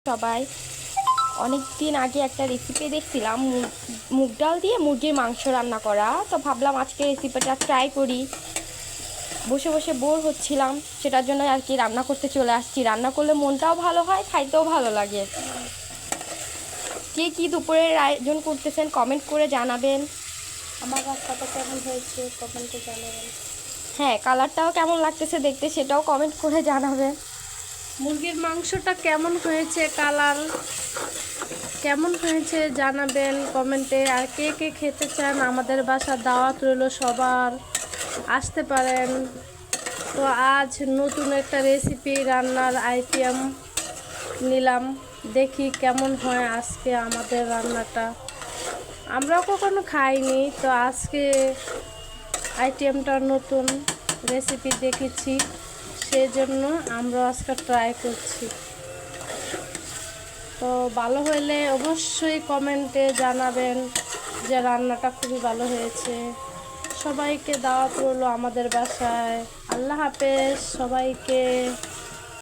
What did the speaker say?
সবাই অনেক দিন আগে একটা রেসিপি দেখছিলাম মুগ ডাল দিয়ে মুরগির মাংস রান্না করা। তো ভাবলাম আজকে রেসিপিটা ট্রাই করি। বসে বসে বোর হচ্ছিলাম, সেটার জন্য আর কি রান্না করতে চলে আসছি। রান্না করলে মনটাও ভালো হয়, খাইতেও ভালো লাগে। কে কী দুপুরের আয়োজন করতেছেন কমেন্ট করে জানাবেন। আমার রাস্তাটা কেমন হয়েছে কমেন্টে জানাবেন। হ্যাঁ, কালারটাও কেমন লাগতেছে দেখতে সেটাও কমেন্ট করে জানাবেন। মুরগির মাংসটা কেমন হয়েছে, কালার কেমন হয়েছে জানাবেন কমেন্টে। আর কে কে খেতে চান, আমাদের বাসার দাওয়াত রইল, সবার আসতে পারেন। তো আজ নতুন একটা রেসিপি রান্নার আইটেম নিলাম, দেখি কেমন হয় আজকে আমাদের রান্নাটা। আমরাও কখনো খাইনি, তো আজকে আইটেমটা নতুন রেসিপি দেখেছি, সেজন্য আমরা আজকে ট্রাই করছি। তো ভালো হলে অবশ্যই কমেন্টে জানাবেন যে রান্নাটা খুবই ভালো হয়েছে। সবাইকে দাওয়াত রইল আমাদের বাসায়। আল্লাহ হাফেজ সবাইকে।